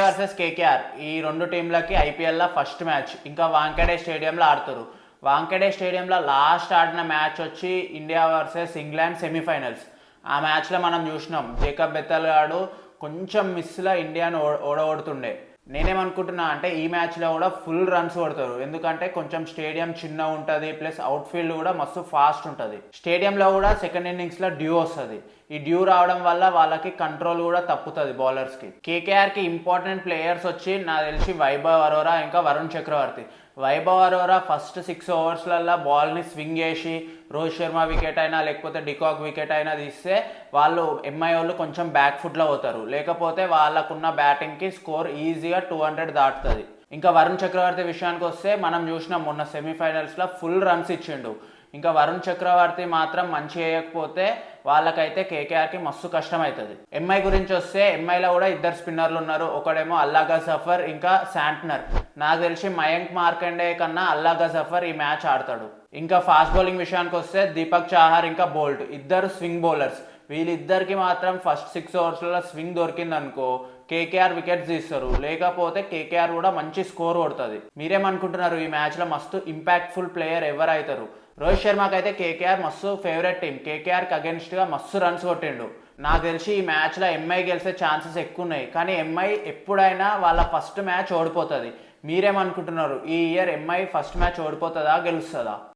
Versus KKR ఈ రెండు టీంలకి ఐపీఎల్లో ఫస్ట్ మ్యాచ్. ఇంకా వాంఖేడే స్టేడియంలో ఆడుతారు. వాంఖేడే స్టేడియంలో లాస్ట్ ఆడిన మ్యాచ్ వచ్చి ఇండియా వర్సెస్ ఇంగ్లాండ్ సెమీఫైనల్స్. ఆ మ్యాచ్లో మనం చూసినాం జేకబ్ బెథెల్ గాడు కొంచెం మిస్లో ఇండియాను ఓడగొడుతుండే. నేనేమనుకుంటున్నా అంటే ఈ మ్యాచ్లో కూడా ఫుల్ రన్స్ కొడతారు. ఎందుకంటే కొంచెం స్టేడియం చిన్న ఉంటుంది, ప్లస్ అవుట్ఫీల్డ్ కూడా మస్తు ఫాస్ట్ ఉంటుంది. స్టేడియంలో కూడా సెకండ్ ఇన్నింగ్స్లో డ్యూ వస్తుంది. ఈ డ్యూ రావడం వల్ల వాళ్ళకి కంట్రోల్ కూడా తప్పుతుంది బౌలర్స్కి. కేకేఆర్కి ఇంపార్టెంట్ ప్లేయర్స్ వచ్చి నాకు తెలిసి వైభవ్ అరోరా ఇంకా వరుణ్ చక్రవర్తి. వైభవ్ అరోరా ఫస్ట్ 6 ఓవర్స్లలో బాల్ని స్వింగ్ చేసి రోహిత్ శర్మ వికెట్ అయినా లేకపోతే డికాక్ వికెట్ అయినా తీస్తే వాళ్ళు ఎంఐ వాళ్ళు కొంచెం బ్యాక్ ఫుట్లో అవుతారు. లేకపోతే వాళ్ళకున్న బ్యాటింగ్కి స్కోర్ ఈజీగా 200 దాటుతుంది. ఇంకా వరుణ్ చక్రవర్తి విషయానికి వస్తే మనం చూసినాం మొన్న సెమీఫైనల్స్లో ఫుల్ రన్స్ ఇచ్చిండు. ఇంకా వరుణ్ చక్రవర్తి మాత్రం మంచి వేయకపోతే వాళ్ళకైతే కేకేఆర్కి మస్తు కష్టం అవుతుంది. ఎంఐ గురించి వస్తే ఎంఐలో కూడా 2 స్పిన్నర్లు ఉన్నారు. ఒకడేమో అల్లాగా జఫర్ ఇంకా శాంట్నర్. నాకు తెలిసి మయాంక్ మార్కండే కన్నా అల్లాగా జఫర్ ఈ మ్యాచ్ ఆడతాడు. ఇంకా ఫాస్ట్ బౌలింగ్ విషయానికి వస్తే దీపక్ చాహర్ ఇంకా బోల్ట్ 2 స్వింగ్ బౌలర్స్. వీళ్ళిద్దరికి మాత్రం ఫస్ట్ 6 ఓవర్స్లలో స్వింగ్ దొరికిందనుకో కేకేఆర్ వికెట్స్ తీస్తారు. లేకపోతే కేకేఆర్ కూడా మంచి స్కోర్ కొడుతుంది. మీరేమనుకుంటున్నారు ఈ మ్యాచ్లో మస్తు ఇంపాక్ట్ఫుల్ ప్లేయర్ ఎవరు అవుతారు? రోహిత్ శర్మకి అయితే కేకేఆర్ మస్తు ఫేవరెట్ టీం. కేకేఆర్కి అగెన్స్ట్గా మస్తు రన్స్ కొట్టిండు. నాకు తెలిసి ఈ మ్యాచ్లో ఎంఐ గెలిచే ఛాన్సెస్ ఎక్కువ ఉన్నాయి. కానీ ఎంఐ ఎప్పుడైనా వాళ్ళ ఫస్ట్ మ్యాచ్ ఓడిపోతుంది. మీరేమనుకుంటున్నారు ఈ ఇయర్ ఎంఐ ఫస్ట్ మ్యాచ్ ఓడిపోతుందా గెలుస్తుందా?